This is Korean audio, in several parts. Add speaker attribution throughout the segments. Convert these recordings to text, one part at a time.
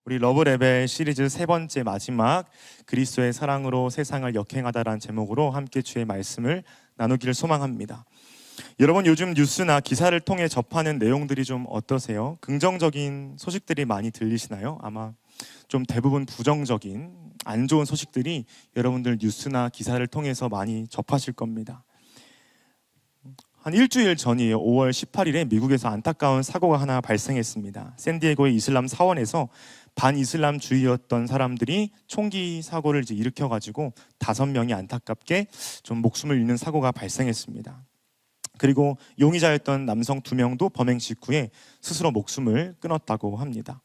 Speaker 1: 우리 러브레벨 시리즈 세 번째 마지막 그리스도의 사랑으로 세상을 역행하다라는 제목으로 함께 주의 말씀을 나누기를 소망합니다. 여러분, 요즘 뉴스나 기사를 통해 접하는 내용들이 좀 어떠세요? 긍정적인 소식들이 많이 들리시나요? 아마 좀 대부분 부정적인 안 좋은 소식들이 여러분들 뉴스나 기사를 통해서 많이 접하실 겁니다. 한 일주일 전이에요. 5월 18일에 미국에서 안타까운 사고가 하나 발생했습니다. 샌디에고의 이슬람 사원에서 반이슬람주의였던 사람들이 총기 사고를 일으켜가지고 5명이 안타깝게 좀 목숨을 잃는 사고가 발생했습니다. 그리고 용의자였던 남성 2명도 범행 직후에 스스로 목숨을 끊었다고 합니다.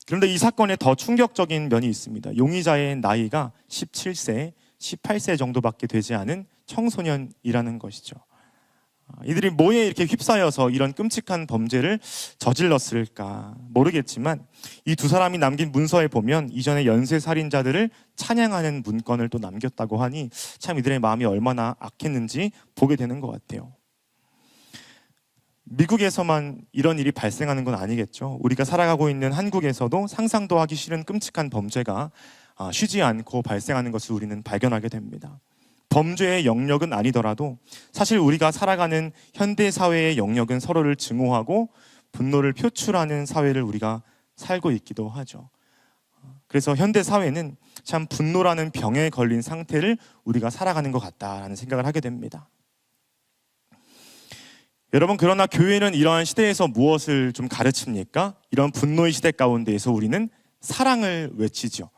Speaker 1: 그런데 이 사건에 더 충격적인 면이 있습니다. 용의자의 나이가 17세, 18세 정도밖에 되지 않은 청소년이라는 것이죠. 이들이 뭐에 이렇게 휩싸여서 이런 끔찍한 범죄를 저질렀을까 모르겠지만 이 두 사람이 남긴 문서에 보면 이전에 연쇄살인자들을 찬양하는 문건을 또 남겼다고 하니 참 이들의 마음이 얼마나 악했는지 보게 되는 것 같아요. 미국에서만 이런 일이 발생하는 건 아니겠죠. 우리가 살아가고 있는 한국에서도 상상도 하기 싫은 끔찍한 범죄가 쉬지 않고 발생하는 것을 우리는 발견하게 됩니다. 범죄의 영역은 아니더라도 사실 우리가 살아가는 현대사회의 영역은 서로를 증오하고 분노를 표출하는 사회를 우리가 살고 있기도 하죠. 그래서 현대사회는 참 분노라는 병에 걸린 상태를 우리가 살아가는 것 같다라는 생각을 하게 됩니다. 여러분, 그러나 교회는 이러한 시대에서 무엇을 좀 가르칩니까? 이런 분노의 시대 가운데에서 우리는 사랑을 외치죠.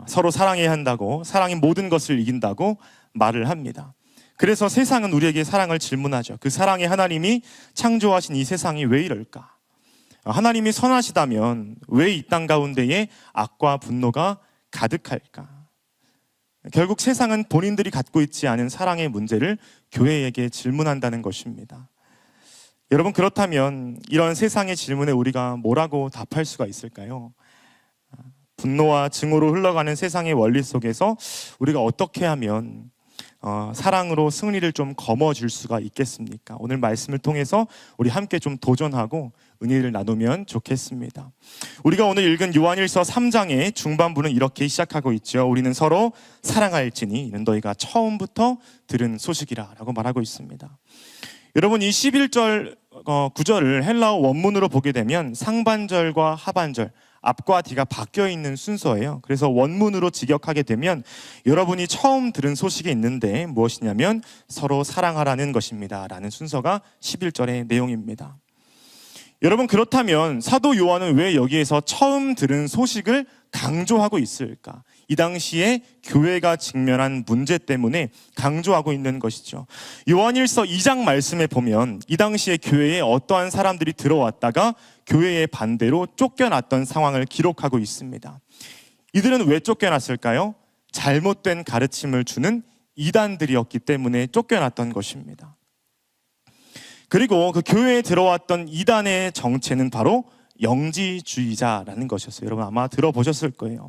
Speaker 1: 서로 사랑해야 한다고, 사랑이 모든 것을 이긴다고 말을 합니다. 그래서 세상은 우리에게 사랑을 질문하죠. 그 사랑의 하나님이 창조하신 이 세상이 왜 이럴까? 하나님이 선하시다면 왜 이 땅 가운데에 악과 분노가 가득할까? 결국 세상은 본인들이 갖고 있지 않은 사랑의 문제를 교회에게 질문한다는 것입니다. 여러분, 그렇다면 이런 세상의 질문에 우리가 뭐라고 답할 수가 있을까요? 분노와 증오로 흘러가는 세상의 원리 속에서 우리가 어떻게 하면 사랑으로 승리를 좀 거머쥘 수가 있겠습니까? 오늘 말씀을 통해서 우리 함께 좀 도전하고 은혜를 나누면 좋겠습니다. 우리가 오늘 읽은 요한일서 3장의 중반부는 이렇게 시작하고 있죠. 우리는 서로 사랑할지니 이는 너희가 처음부터 들은 소식이라 라고 말하고 있습니다. 여러분, 이 11절 구절을 헬라어 원문으로 보게 되면 상반절과 하반절, 앞과 뒤가 바뀌어 있는 순서예요. 그래서 원문으로 직역하게 되면 여러분이 처음 들은 소식이 있는데 무엇이냐면 서로 사랑하라는 것입니다 라는 순서가 11절의 내용입니다. 여러분, 그렇다면 사도 요한은 왜 여기에서 처음 들은 소식을 강조하고 있을까? 이 당시에 교회가 직면한 문제 때문에 강조하고 있는 것이죠. 요한일서 2장 말씀에 보면 이 당시에 교회에 어떠한 사람들이 들어왔다가 교회의 반대로 쫓겨났던 상황을 기록하고 있습니다. 이들은 왜 쫓겨났을까요? 잘못된 가르침을 주는 이단들이었기 때문에 쫓겨났던 것입니다. 그리고 그 교회에 들어왔던 이단의 정체는 바로 영지주의자라는 것이었어요. 여러분 아마 들어보셨을 거예요.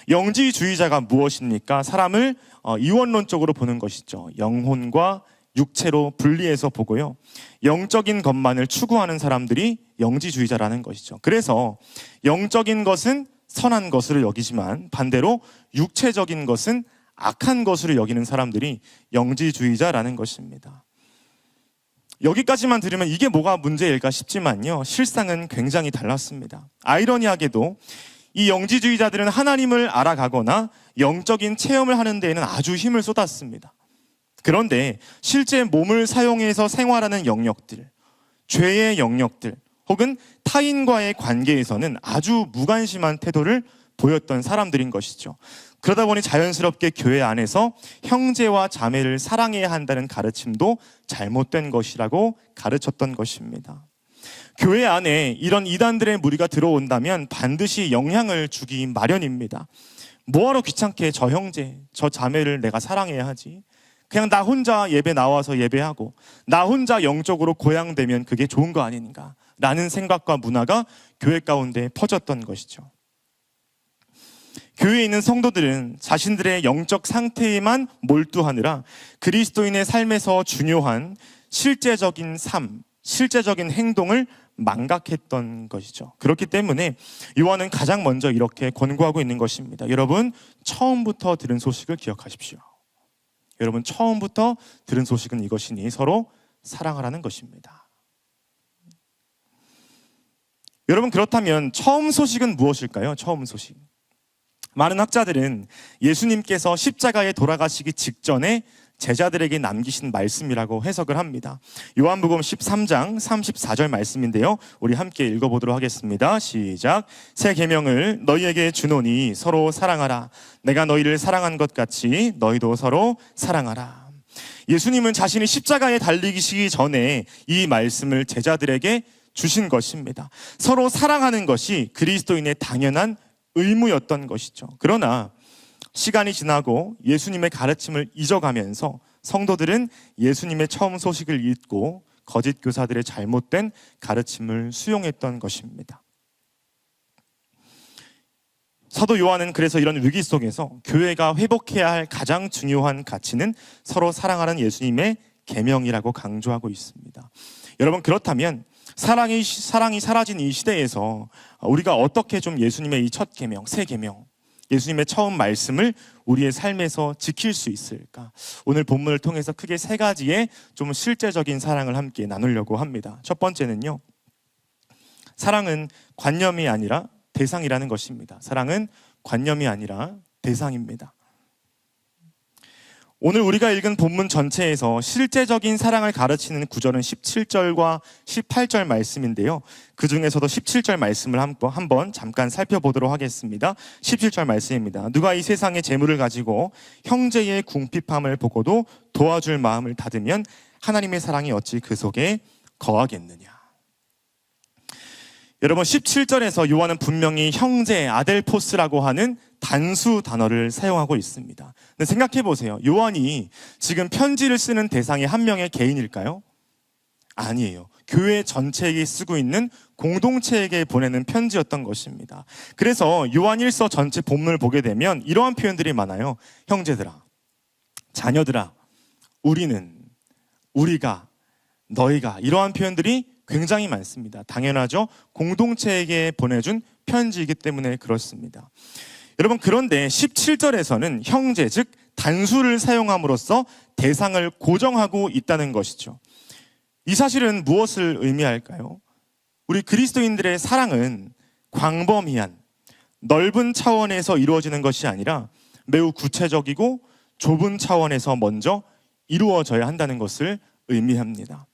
Speaker 1: 영지주의자가 무엇입니까? 사람을 이원론적으로 보는 것이죠. 영혼과 육체로 분리해서 보고요. 영적인 것만을 추구하는 사람들이 영지주의자라는 것이죠. 그래서 영적인 것은 선한 것으로 여기지만 반대로 육체적인 것은 악한 것으로 여기는 사람들이 영지주의자라는 것입니다. 여기까지만 들으면 이게 뭐가 문제일까 싶지만요, 실상은 굉장히 달랐습니다. 아이러니하게도 이 영지주의자들은 하나님을 알아가거나 영적인 체험을 하는 데에는 아주 힘을 쏟았습니다. 그런데 실제 몸을 사용해서 생활하는 영역들, 죄의 영역들 혹은 타인과의 관계에서는 아주 무관심한 태도를 보였던 사람들인 것이죠. 그러다 보니 자연스럽게 교회 안에서 형제와 자매를 사랑해야 한다는 가르침도 잘못된 것이라고 가르쳤던 것입니다. 교회 안에 이런 이단들의 무리가 들어온다면 반드시 영향을 주기 마련입니다. 뭐하러 귀찮게 저 형제, 저 자매를 내가 사랑해야 하지? 그냥 나 혼자 예배 나와서 예배하고 나 혼자 영적으로 고양되면 그게 좋은 거 아닌가 라는 생각과 문화가 교회 가운데 퍼졌던 것이죠. 교회에 있는 성도들은 자신들의 영적 상태에만 몰두하느라 그리스도인의 삶에서 중요한 실제적인 삶, 실제적인 행동을 망각했던 것이죠. 그렇기 때문에 요한은 가장 먼저 이렇게 권고하고 있는 것입니다. 여러분, 처음부터 들은 소식을 기억하십시오. 여러분, 처음부터 들은 소식은 이것이니 서로 사랑하라는 것입니다. 여러분, 그렇다면 처음 소식은 무엇일까요? 처음 소식. 많은 학자들은 예수님께서 십자가에 돌아가시기 직전에 제자들에게 남기신 말씀이라고 해석을 합니다. 요한복음 13장 34절 말씀인데요, 우리 함께 읽어보도록 하겠습니다. 시작. 새 계명을 너희에게 주노니 서로 사랑하라. 내가 너희를 사랑한 것 같이 너희도 서로 사랑하라. 예수님은 자신이 십자가에 달리시기 전에 이 말씀을 제자들에게 주신 것입니다. 서로 사랑하는 것이 그리스도인의 당연한 의무였던 것이죠. 그러나 시간이 지나고 예수님의 가르침을 잊어가면서 성도들은 예수님의 처음 소식을 잊고 거짓 교사들의 잘못된 가르침을 수용했던 것입니다. 사도 요한은 그래서 이런 위기 속에서 교회가 회복해야 할 가장 중요한 가치는 서로 사랑하는 예수님의 계명이라고 강조하고 있습니다. 여러분, 그렇다면 사랑이 사라진 이 시대에서 우리가 어떻게 좀 예수님의 이 첫 계명, 새 계명, 예수님의 처음 말씀을 우리의 삶에서 지킬 수 있을까? 오늘 본문을 통해서 크게 세 가지의 좀 실제적인 사랑을 함께 나누려고 합니다. 첫 번째는요, 사랑은 관념이 아니라 대상이라는 것입니다. 사랑은 관념이 아니라 대상입니다. 오늘 우리가 읽은 본문 전체에서 실제적인 사랑을 가르치는 구절은 17절과 18절 말씀인데요, 그 중에서도 17절 말씀을 한번 잠깐 살펴보도록 하겠습니다. 17절 말씀입니다. 누가 이 세상의 재물을 가지고 형제의 궁핍함을 보고도 도와줄 마음을 닫으면 하나님의 사랑이 어찌 그 속에 거하겠느냐. 여러분, 17절에서 요한은 분명히 형제, 아델포스라고 하는 단수 단어를 사용하고 있습니다. 근데 생각해 보세요. 요한이 지금 편지를 쓰는 대상이 한 명의 개인일까요? 아니에요. 교회 전체에게 쓰고 있는 공동체에게 보내는 편지였던 것입니다. 그래서 요한일서 전체 본문을 보게 되면 이러한 표현들이 많아요. 형제들아, 자녀들아, 우리는, 우리가, 너희가, 이러한 표현들이 굉장히 많습니다. 당연하죠. 공동체에게 보내준 편지이기 때문에 그렇습니다. 여러분, 그런데 17절에서는 형제, 즉 단수를 사용함으로써 대상을 고정하고 있다는 것이죠. 이 사실은 무엇을 의미할까요? 우리 그리스도인들의 사랑은 광범위한 넓은 차원에서 이루어지는 것이 아니라 매우 구체적이고 좁은 차원에서 먼저 이루어져야 한다는 것을 의미합니다.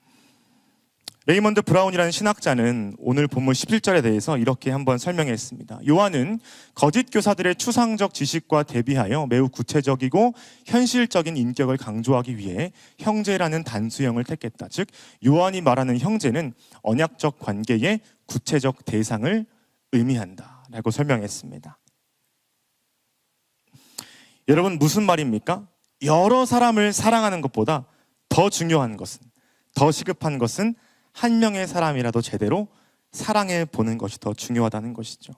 Speaker 1: 레이먼드 브라운이라는 신학자는 오늘 본문 11절에 대해서 이렇게 한번 설명했습니다. 요한은 거짓 교사들의 추상적 지식과 대비하여 매우 구체적이고 현실적인 인격을 강조하기 위해 형제라는 단수형을 택했다. 즉, 요한이 말하는 형제는 언약적 관계의 구체적 대상을 의미한다 라고 설명했습니다. 여러분, 무슨 말입니까? 여러 사람을 사랑하는 것보다 더 중요한 것은, 더 시급한 것은 한 명의 사람이라도 제대로 사랑해 보는 것이 더 중요하다는 것이죠.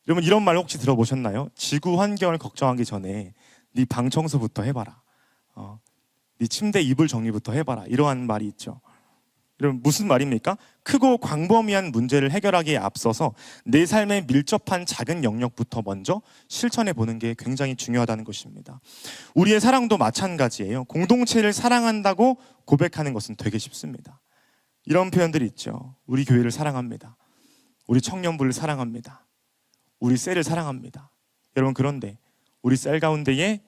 Speaker 1: 여러분, 이런 말 혹시 들어보셨나요? 지구 환경을 걱정하기 전에 네 방 청소부터 해봐라. 네 침대 이불 정리부터 해봐라. 이러한 말이 있죠. 여러분, 무슨 말입니까? 크고 광범위한 문제를 해결하기에 앞서서 내 삶에 밀접한 작은 영역부터 먼저 실천해 보는 게 굉장히 중요하다는 것입니다. 우리의 사랑도 마찬가지예요. 공동체를 사랑한다고 고백하는 것은 되게 쉽습니다. 이런 표현들이 있죠. 우리 교회를 사랑합니다. 우리 청년부를 사랑합니다. 우리 셀을 사랑합니다. 여러분, 그런데 우리 셀 가운데에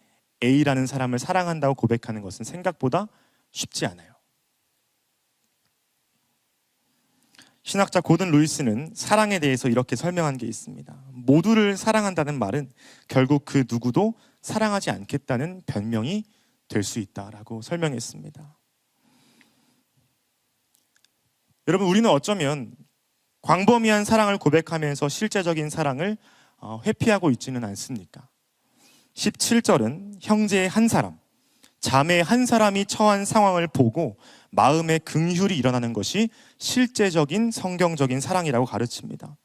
Speaker 1: A라는 사람을 사랑한다고 고백하는 것은 생각보다 쉽지 않아요. 신학자 고든 루이스는 사랑에 대해서 이렇게 설명한 게 있습니다. 모두를 사랑한다는 말은 결국 그 누구도 사랑하지 않겠다는 변명이 될 수 있다라고 설명했습니다. 여러분, 우리는 어쩌면 광범위한 사랑을 고백하면서 실제적인 사랑을 회피하고 있지는 않습니까? 17절은 형제의 한 사람, 자매 한 사람이 처한 상황을 보고 마음의 긍휼이 일어나는 것이 실제적인 성경적인 사랑이라고 가르칩니다.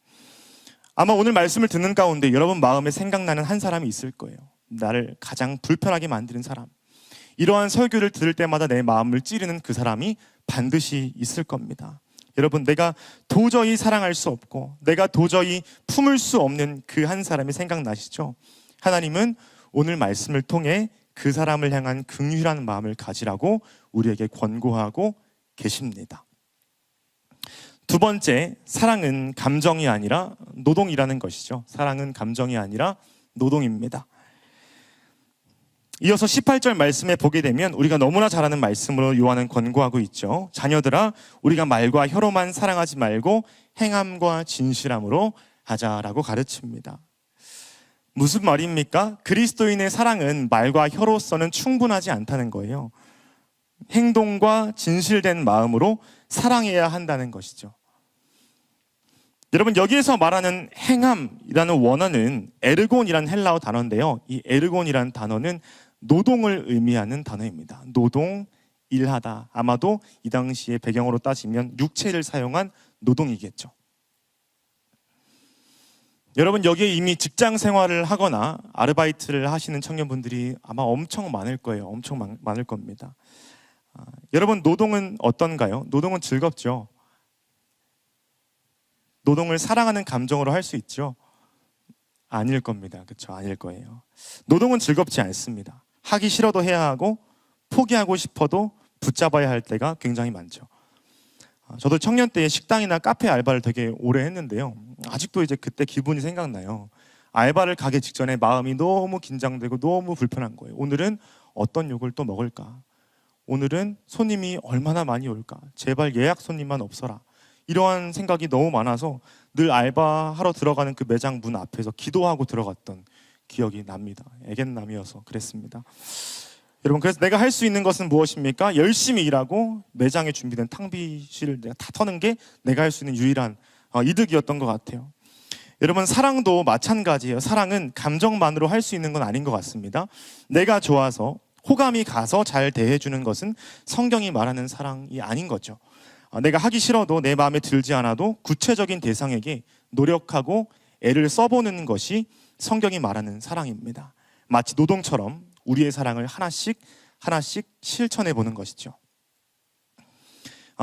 Speaker 1: 아마 오늘 말씀을 듣는 가운데 여러분 마음에 생각나는 한 사람이 있을 거예요. 나를 가장 불편하게 만드는 사람, 이러한 설교를 들을 때마다 내 마음을 찌르는 그 사람이 반드시 있을 겁니다. 여러분, 내가 도저히 사랑할 수 없고 내가 도저히 품을 수 없는 그 한 사람이 생각나시죠? 하나님은 오늘 말씀을 통해 그 사람을 향한 긍휼한 마음을 가지라고 우리에게 권고하고 계십니다. 두 번째, 사랑은 감정이 아니라 노동이라는 것이죠. 사랑은 감정이 아니라 노동입니다. 이어서 18절 말씀에 보게 되면 우리가 너무나 잘 아는 말씀으로 요한은 권고하고 있죠. 자녀들아, 우리가 말과 혀로만 사랑하지 말고 행함과 진실함으로 하자라고 가르칩니다. 무슨 말입니까? 그리스도인의 사랑은 말과 혀로서는 충분하지 않다는 거예요. 행동과 진실된 마음으로 사랑해야 한다는 것이죠. 여러분, 여기에서 말하는 행함이라는 원어는 에르곤이라는 헬라어 단어인데요. 이 에르곤이라는 단어는 노동을 의미하는 단어입니다. 노동, 일하다. 아마도 이 당시의 배경으로 따지면 육체를 사용한 노동이겠죠. 여러분, 여기에 이미 직장 생활을 하거나 아르바이트를 하시는 청년분들이 아마 엄청 많을 거예요. 엄청 많을 겁니다. 여러분, 노동은 어떤가요? 노동은 즐겁죠. 노동을 사랑하는 감정으로 할 수 있죠. 아닐 겁니다. 그렇죠? 아닐 거예요. 노동은 즐겁지 않습니다. 하기 싫어도 해야 하고 포기하고 싶어도 붙잡아야 할 때가 굉장히 많죠. 저도 청년 때 식당이나 카페 알바를 되게 오래 했는데요. 아직도 이제 그때 기분이 생각나요. 알바를 가기 직전에 마음이 너무 긴장되고 너무 불편한 거예요. 오늘은 어떤 욕을 또 먹을까? 오늘은 손님이 얼마나 많이 올까? 제발 예약 손님만 없어라. 이러한 생각이 너무 많아서 늘 알바하러 들어가는 그 매장 문 앞에서 기도하고 들어갔던 기억이 납니다. 애견남이어서 그랬습니다. 여러분, 그래서 내가 할 수 있는 것은 무엇입니까? 열심히 일하고 매장에 준비된 탕비실을 내가 다 터는 게 내가 할 수 있는 유일한 이득이었던 것 같아요. 여러분, 사랑도 마찬가지예요. 사랑은 감정만으로 할 수 있는 건 아닌 것 같습니다. 내가 좋아서 호감이 가서 잘 대해주는 것은 성경이 말하는 사랑이 아닌 거죠. 내가 하기 싫어도 내 마음에 들지 않아도 구체적인 대상에게 노력하고 애를 써보는 것이 성경이 말하는 사랑입니다. 마치 노동처럼 우리의 사랑을 하나씩 실천해 보는 것이죠.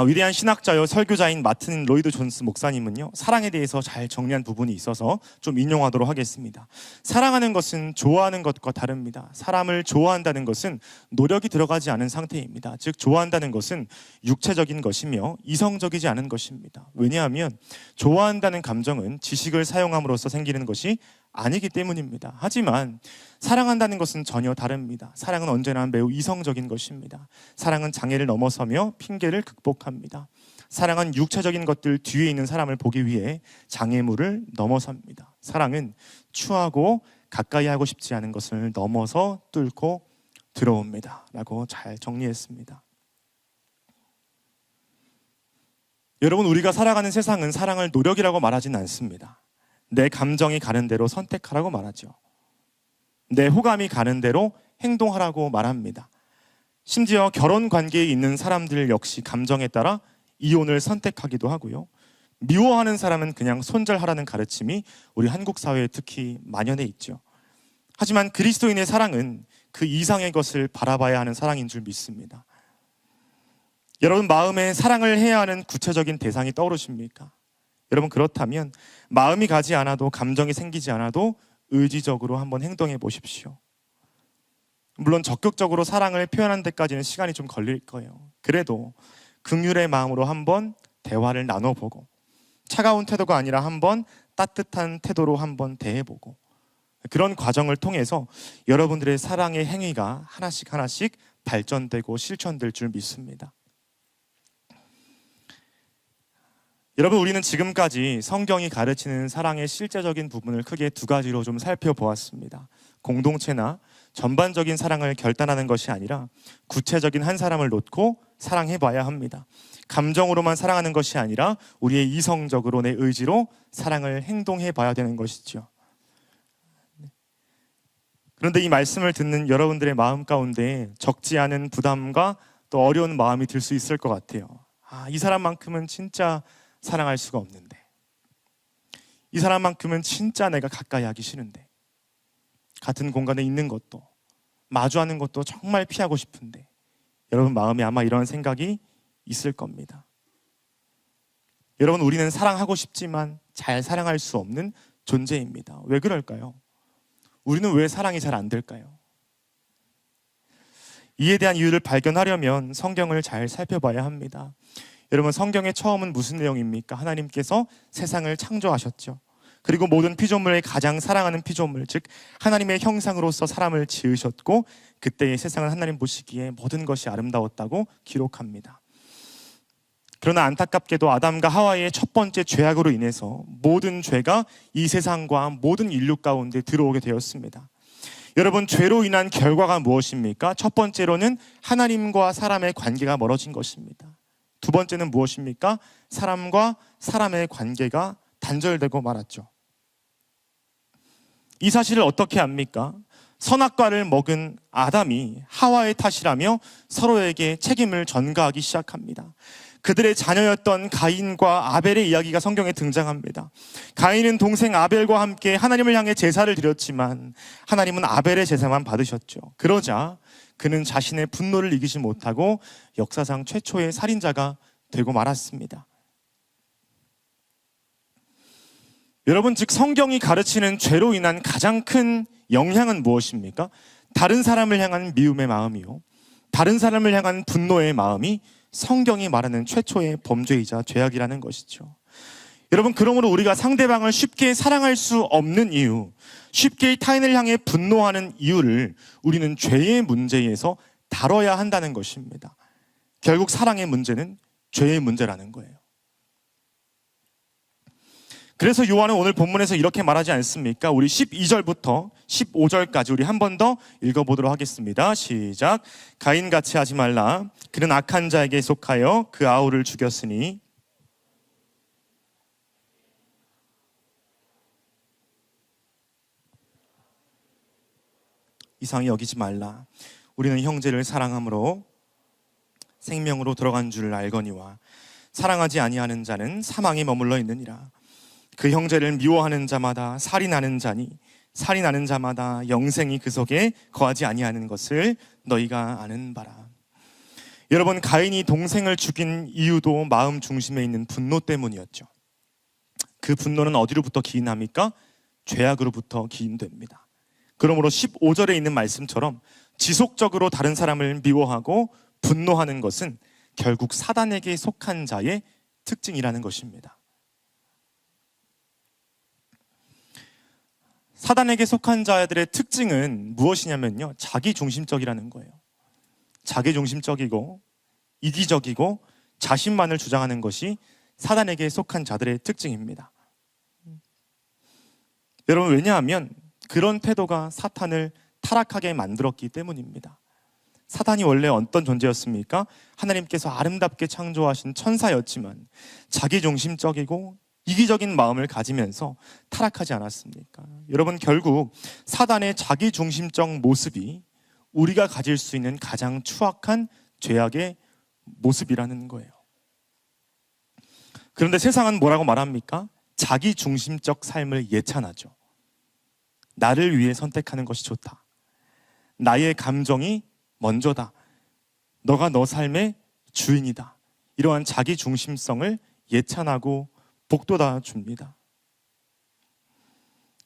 Speaker 1: 위대한 신학자요 설교자인 마틴 로이드 존스 목사님은요, 사랑에 대해서 잘 정리한 부분이 있어서 좀 인용하도록 하겠습니다. 사랑하는 것은 좋아하는 것과 다릅니다. 사람을 좋아한다는 것은 노력이 들어가지 않은 상태입니다. 즉, 좋아한다는 것은 육체적인 것이며 이성적이지 않은 것입니다. 왜냐하면 좋아한다는 감정은 지식을 사용함으로써 생기는 것이 아니기 때문입니다. 하지만 사랑한다는 것은 전혀 다릅니다. 사랑은 언제나 매우 이성적인 것입니다. 사랑은 장애를 넘어서며 핑계를 극복합니다. 사랑은 육체적인 것들 뒤에 있는 사람을 보기 위해 장애물을 넘어섭니다. 사랑은 추하고 가까이 하고 싶지 않은 것을 넘어서 뚫고 들어옵니다. 라고 잘 정리했습니다. 여러분, 우리가 살아가는 세상은 사랑을 노력이라고 말하지는 않습니다. 내 감정이 가는 대로 선택하라고 말하죠. 내 호감이 가는 대로 행동하라고 말합니다. 심지어 결혼 관계에 있는 사람들 역시 감정에 따라 이혼을 선택하기도 하고요. 미워하는 사람은 그냥 손절하라는 가르침이 우리 한국 사회에 특히 만연해 있죠. 하지만 그리스도인의 사랑은 그 이상의 것을 바라봐야 하는 사랑인 줄 믿습니다. 여러분, 마음에 사랑을 해야 하는 구체적인 대상이 떠오르십니까? 여러분, 그렇다면 마음이 가지 않아도, 감정이 생기지 않아도 의지적으로 한번 행동해 보십시오. 물론 적극적으로 사랑을 표현하는 데까지는 시간이 좀 걸릴 거예요. 그래도 긍휼의 마음으로 한번 대화를 나눠보고, 차가운 태도가 아니라 한번 따뜻한 태도로 한번 대해보고, 그런 과정을 통해서 여러분들의 사랑의 행위가 하나씩 발전되고 실천될 줄 믿습니다. 여러분, 우리는 지금까지 성경이 가르치는 사랑의 실제적인 부분을 크게 두 가지로 좀 살펴보았습니다. 공동체나 전반적인 사랑을 결단하는 것이 아니라 구체적인 한 사람을 놓고 사랑해봐야 합니다. 감정으로만 사랑하는 것이 아니라 우리의 이성적으로, 내 의지로 사랑을 행동해봐야 되는 것이죠. 그런데 이 말씀을 듣는 여러분들의 마음 가운데 적지 않은 부담과 또 어려운 마음이 들 수 있을 것 같아요. 이 사람만큼은 진짜 사랑할 수가 없는데, 이 사람만큼은 진짜 내가 가까이 하기 싫은데, 같은 공간에 있는 것도, 마주하는 것도 정말 피하고 싶은데 여러분 마음에 아마 이런 생각이 있을 겁니다. 여러분, 우리는 사랑하고 싶지만 잘 사랑할 수 없는 존재입니다. 왜 그럴까요? 우리는 왜 사랑이 잘 안 될까요? 이에 대한 이유를 발견하려면 성경을 잘 살펴봐야 합니다. 여러분, 성경의 처음은 무슨 내용입니까? 하나님께서 세상을 창조하셨죠. 그리고 모든 피조물의 가장 사랑하는 피조물, 즉 하나님의 형상으로서 사람을 지으셨고, 그때의 세상은 하나님 보시기에 모든 것이 아름다웠다고 기록합니다. 그러나 안타깝게도 아담과 하와의 첫 번째 죄악으로 인해서 모든 죄가 이 세상과 모든 인류 가운데 들어오게 되었습니다. 여러분, 죄로 인한 결과가 무엇입니까? 첫 번째로는 하나님과 사람의 관계가 멀어진 것입니다. 두 번째는 무엇입니까? 사람과 사람의 관계가 단절되고 말았죠. 이 사실을 어떻게 압니까? 선악과를 먹은 아담이 하와의 탓이라며 서로에게 책임을 전가하기 시작합니다. 그들의 자녀였던 가인과 아벨의 이야기가 성경에 등장합니다. 가인은 동생 아벨과 함께 하나님을 향해 제사를 드렸지만 하나님은 아벨의 제사만 받으셨죠. 그러자 그는 자신의 분노를 이기지 못하고 역사상 최초의 살인자가 되고 말았습니다. 여러분, 즉 성경이 가르치는 죄로 인한 가장 큰 영향은 무엇입니까? 다른 사람을 향한 미움의 마음이요, 다른 사람을 향한 분노의 마음이 성경이 말하는 최초의 범죄이자 죄악이라는 것이죠. 여러분, 그러므로 우리가 상대방을 쉽게 사랑할 수 없는 이유, 쉽게 타인을 향해 분노하는 이유를 우리는 죄의 문제에서 다뤄야 한다는 것입니다. 결국 사랑의 문제는 죄의 문제라는 거예요. 그래서 요한은 오늘 본문에서 이렇게 말하지 않습니까? 우리 12절부터 15절까지 우리 한 번 더 읽어보도록 하겠습니다. 시작. 가인같이 하지 말라. 그는 악한 자에게 속하여 그 아우를 죽였으니 이상히 여기지 말라. 우리는 형제를 사랑함으로 생명으로 들어간 줄을 알거니와 사랑하지 아니하는 자는 사망에 머물러 있느니라. 그 형제를 미워하는 자마다 살인하는 자니 살인하는 자마다 영생이 그 속에 거하지 아니하는 것을 너희가 아는 바라. 여러분, 가인이 동생을 죽인 이유도 마음 중심에 있는 분노 때문이었죠. 그 분노는 어디로부터 기인합니까? 죄악으로부터 기인됩니다. 그러므로 15절에 있는 말씀처럼 지속적으로 다른 사람을 미워하고 분노하는 것은 결국 사단에게 속한 자의 특징이라는 것입니다. 사단에게 속한 자들의 특징은 무엇이냐면요, 자기중심적이라는 거예요. 자기중심적이고 이기적이고 자신만을 주장하는 것이 사단에게 속한 자들의 특징입니다. 여러분, 왜냐하면 그런 태도가 사탄을 타락하게 만들었기 때문입니다. 사탄이 원래 어떤 존재였습니까? 하나님께서 아름답게 창조하신 천사였지만 자기중심적이고 이기적인 마음을 가지면서 타락하지 않았습니까? 여러분, 결국 사단의 자기중심적 모습이 우리가 가질 수 있는 가장 추악한 죄악의 모습이라는 거예요. 그런데 세상은 뭐라고 말합니까? 자기중심적 삶을 예찬하죠. 나를 위해 선택하는 것이 좋다. 나의 감정이 먼저다. 너가 너 삶의 주인이다. 이러한 자기중심성을 예찬하고 복돋아 줍니다.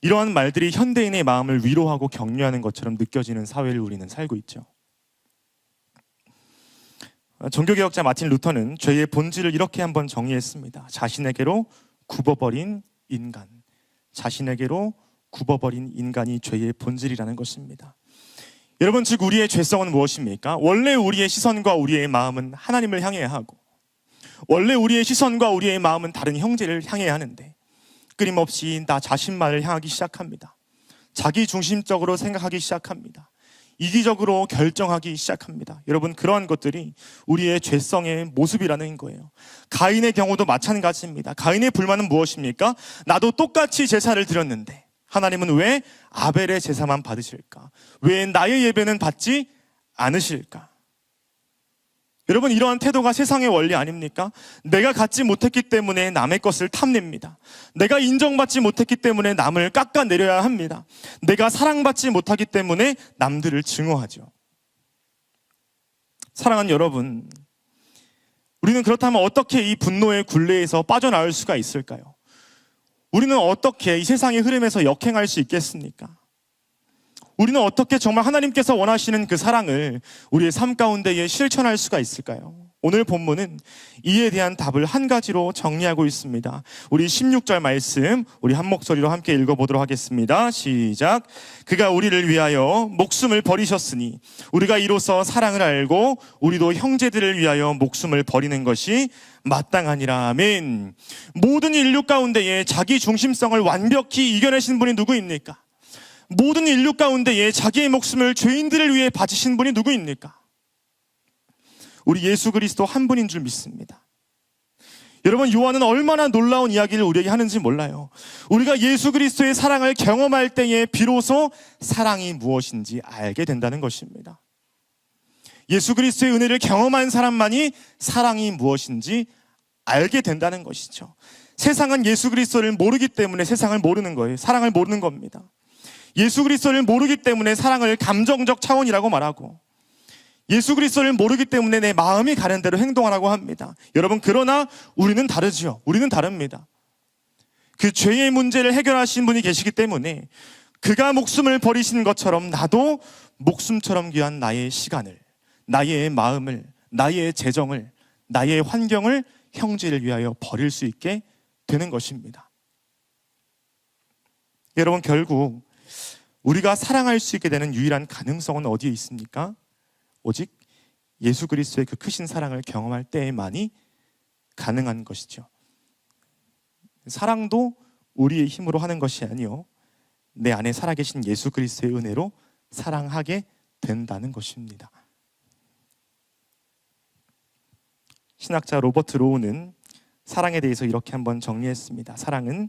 Speaker 1: 이러한 말들이 현대인의 마음을 위로하고 격려하는 것처럼 느껴지는 사회를 우리는 살고 있죠. 종교개혁자 마틴 루터는 죄의 본질을 이렇게 한번 정의했습니다. 자신에게로 굽어버린 인간. 자신에게로 굽어버린 인간이 죄의 본질이라는 것입니다. 여러분, 즉 우리의 죄성은 무엇입니까? 원래 우리의 시선과 우리의 마음은 하나님을 향해야 하고, 원래 우리의 시선과 우리의 마음은 다른 형제를 향해야 하는데 끊임없이 나 자신만을 향하기 시작합니다. 자기중심적으로 생각하기 시작합니다. 이기적으로 결정하기 시작합니다. 여러분, 그러한 것들이 우리의 죄성의 모습이라는 거예요. 가인의 경우도 마찬가지입니다. 가인의 불만은 무엇입니까? 나도 똑같이 제사를 드렸는데 하나님은 왜 아벨의 제사만 받으실까? 왜 나의 예배는 받지 않으실까? 여러분, 이러한 태도가 세상의 원리 아닙니까? 내가 갖지 못했기 때문에 남의 것을 탐냅니다. 내가 인정받지 못했기 때문에 남을 깎아내려야 합니다. 내가 사랑받지 못하기 때문에 남들을 증오하죠. 사랑하는 여러분, 우리는 그렇다면 어떻게 이 분노의 굴레에서 빠져나올 수가 있을까요? 우리는 어떻게 이 세상의 흐름에서 역행할 수 있겠습니까? 우리는 어떻게 정말 하나님께서 원하시는 그 사랑을 우리의 삶 가운데에 실천할 수가 있을까요? 오늘 본문은 이에 대한 답을 한 가지로 정리하고 있습니다. 우리 16절 말씀 우리 한 목소리로 함께 읽어보도록 하겠습니다. 시작. 그가 우리를 위하여 목숨을 버리셨으니 우리가 이로써 사랑을 알고 우리도 형제들을 위하여 목숨을 버리는 것이 마땅하니라. 아멘. 모든 인류 가운데에 자기 중심성을 완벽히 이겨내신 분이 누구입니까? 모든 인류 가운데에 자기의 목숨을 죄인들을 위해 바치신 분이 누구입니까? 우리 예수 그리스도 한 분인 줄 믿습니다. 여러분, 요한은 얼마나 놀라운 이야기를 우리에게 하는지 몰라요. 우리가 예수 그리스도의 사랑을 경험할 때에 비로소 사랑이 무엇인지 알게 된다는 것입니다. 예수 그리스도의 은혜를 경험한 사람만이 사랑이 무엇인지 알게 된다는 것이죠. 세상은 예수 그리스도를 모르기 때문에 세상을 모르는 거예요. 사랑을 모르는 겁니다. 예수 그리스도를 모르기 때문에 사랑을 감정적 차원이라고 말하고, 예수 그리스도를 모르기 때문에 내 마음이 가는 대로 행동하라고 합니다. 여러분, 그러나 우리는 다르지요. 우리는 다릅니다. 그 죄의 문제를 해결하신 분이 계시기 때문에 그가 목숨을 버리신 것처럼 나도 목숨처럼 귀한 나의 시간을, 나의 마음을, 나의 재정을, 나의 환경을 형제를 위하여 버릴 수 있게 되는 것입니다. 여러분, 결국 우리가 사랑할 수 있게 되는 유일한 가능성은 어디에 있습니까? 오직 예수 그리스도의 그 크신 사랑을 경험할 때에만이 가능한 것이죠. 사랑도 우리의 힘으로 하는 것이 아니요, 내 안에 살아계신 예수 그리스도의 은혜로 사랑하게 된다는 것입니다. 신학자 로버트 로우는 사랑에 대해서 이렇게 한번 정리했습니다. 사랑은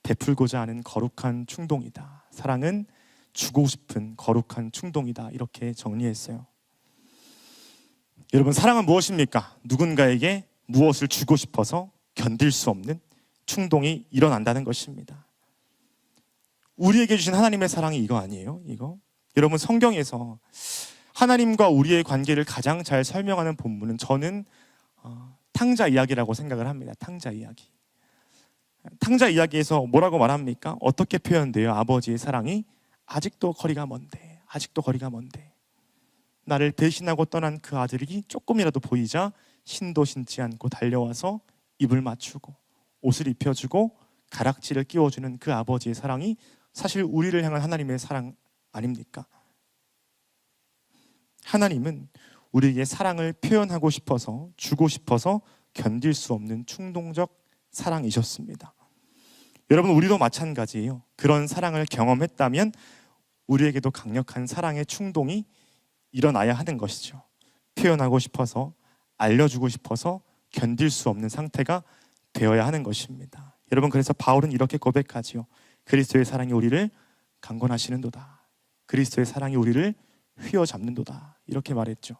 Speaker 1: 베풀고자 하는 거룩한 충동이다. 사랑은 주고 싶은 거룩한 충동이다. 이렇게 정리했어요. 여러분, 사랑은 무엇입니까? 누군가에게 무엇을 주고 싶어서 견딜 수 없는 충동이 일어난다는 것입니다. 우리에게 주신 하나님의 사랑이 이거 아니에요? 이거? 여러분, 성경에서 하나님과 우리의 관계를 가장 잘 설명하는 본문은 저는 탕자 이야기라고 생각을 합니다. 탕자 이야기. 탕자 이야기에서 뭐라고 말합니까? 어떻게 표현돼요? 아버지의 사랑이 아직도 거리가 먼데, 아직도 거리가 먼데. 나를 배신하고 떠난 그 아들이 조금이라도 보이자 신도 신지 않고 달려와서 입을 맞추고 옷을 입혀주고 가락지를 끼워주는 그 아버지의 사랑이 사실 우리를 향한 하나님의 사랑 아닙니까? 하나님은 우리에게 사랑을 표현하고 싶어서, 주고 싶어서 견딜 수 없는 충동적 사랑이셨습니다. 여러분, 우리도 마찬가지예요. 그런 사랑을 경험했다면 우리에게도 강력한 사랑의 충동이 일어나야 하는 것이죠. 표현하고 싶어서, 알려주고 싶어서 견딜 수 없는 상태가 되어야 하는 것입니다. 여러분, 그래서 바울은 이렇게 고백하지요. 그리스도의 사랑이 우리를 강권하시는도다. 그리스도의 사랑이 우리를 휘어잡는도다. 이렇게 말했죠.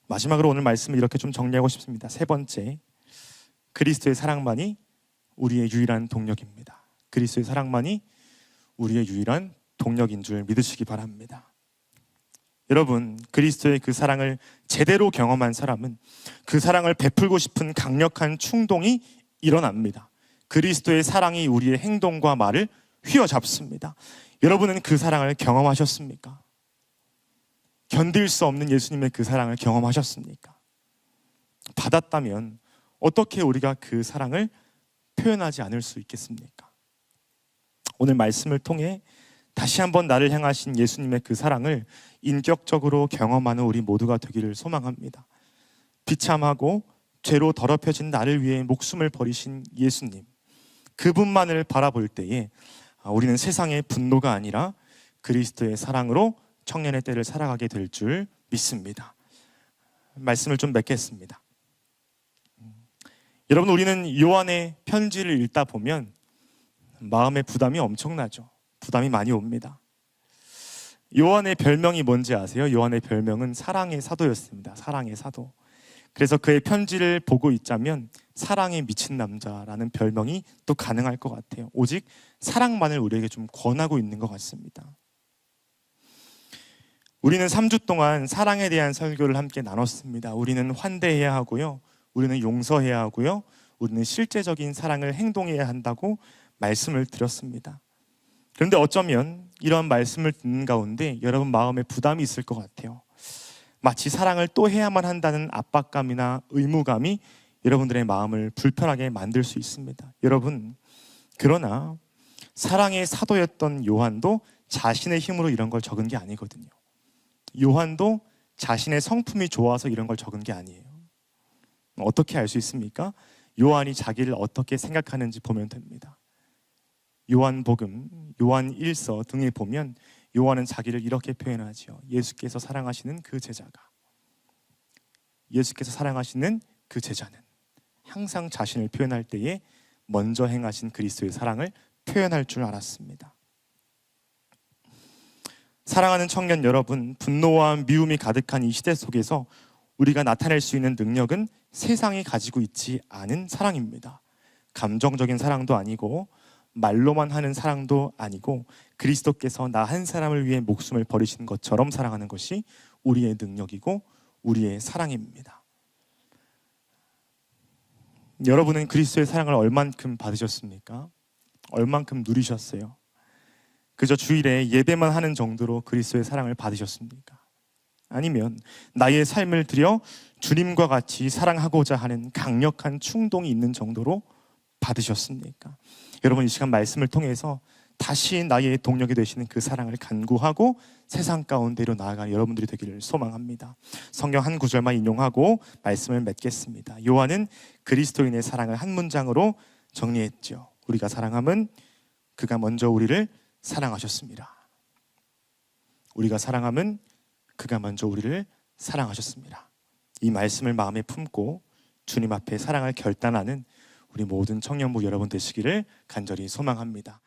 Speaker 1: 마지막으로 오늘 말씀을 이렇게 좀 정리하고 싶습니다. 세 번째, 그리스도의 사랑만이 우리의 유일한 동력입니다. 그리스도의 사랑만이 우리의 유일한 동력인 줄 믿으시기 바랍니다. 여러분, 그리스도의 그 사랑을 제대로 경험한 사람은 그 사랑을 베풀고 싶은 강력한 충동이 일어납니다. 그리스도의 사랑이 우리의 행동과 말을 휘어잡습니다. 여러분은 그 사랑을 경험하셨습니까? 견딜 수 없는 예수님의 그 사랑을 경험하셨습니까? 받았다면 어떻게 우리가 그 사랑을 표현하지 않을 수 있겠습니까? 오늘 말씀을 통해 다시 한번 나를 향하신 예수님의 그 사랑을 인격적으로 경험하는 우리 모두가 되기를 소망합니다. 비참하고 죄로 더럽혀진 나를 위해 목숨을 버리신 예수님, 그분만을 바라볼 때에 우리는 세상의 분노가 아니라 그리스도의 사랑으로 청년의 때를 살아가게 될 줄 믿습니다. 말씀을 좀 맺겠습니다. 여러분, 우리는 요한의 편지를 읽다 보면 마음의 부담이 엄청나죠. 부담이 많이 옵니다. 요한의 별명이 뭔지 아세요? 요한의 별명은 사랑의 사도였습니다. 사랑의 사도. 그래서 그의 편지를 보고 있자면 사랑에 미친 남자라는 별명이 또 가능할 것 같아요. 오직 사랑만을 우리에게 좀 권하고 있는 것 같습니다. 우리는 3주 동안 사랑에 대한 설교를 함께 나눴습니다. 우리는 환대해야 하고요. 우리는 용서해야 하고요. 우리는 실제적인 사랑을 행동해야 한다고 말씀을 드렸습니다. 그런데 어쩌면 이런 말씀을 듣는 가운데 여러분 마음에 부담이 있을 것 같아요. 마치 사랑을 또 해야만 한다는 압박감이나 의무감이 여러분들의 마음을 불편하게 만들 수 있습니다. 여러분, 그러나 사랑의 사도였던 요한도 자신의 힘으로 이런 걸 적은 게 아니거든요. 요한도 자신의 성품이 좋아서 이런 걸 적은 게 아니에요. 어떻게 알 수 있습니까? 요한이 자기를 어떻게 생각하는지 보면 됩니다. 요한복음, 요한 1서 등에 보면 요한은 자기를 이렇게 표현하죠. 예수께서 사랑하시는 그 제자가, 예수께서 사랑하시는 그 제자는 항상 자신을 표현할 때에 먼저 행하신 그리스도의 사랑을 표현할 줄 알았습니다. 사랑하는 청년 여러분, 분노와 미움이 가득한 이 시대 속에서 우리가 나타낼 수 있는 능력은 세상이 가지고 있지 않은 사랑입니다. 감정적인 사랑도 아니고 말로만 하는 사랑도 아니고 그리스도께서 나 한 사람을 위해 목숨을 버리신 것처럼 사랑하는 것이 우리의 능력이고 우리의 사랑입니다. 여러분은 그리스도의 사랑을 얼만큼 받으셨습니까? 얼만큼 누리셨어요? 그저 주일에 예배만 하는 정도로 그리스도의 사랑을 받으셨습니까? 아니면 나의 삶을 들여 주님과 같이 사랑하고자 하는 강력한 충동이 있는 정도로 받으셨습니까? 여러분, 이 시간 말씀을 통해서 다시 나의 동력이 되시는 그 사랑을 간구하고 세상 가운데로 나아가는 여러분들이 되기를 소망합니다. 성경 한 구절만 인용하고 말씀을 맺겠습니다. 요한은 그리스도인의 사랑을 한 문장으로 정리했죠. 우리가 사랑함은 그가 먼저 우리를 사랑하셨습니다. 우리가 사랑함은 그가 먼저 우리를 사랑하셨습니다. 이 말씀을 마음에 품고 주님 앞에 사랑을 결단하는 우리 모든 청년부 여러분 되시기를 간절히 소망합니다.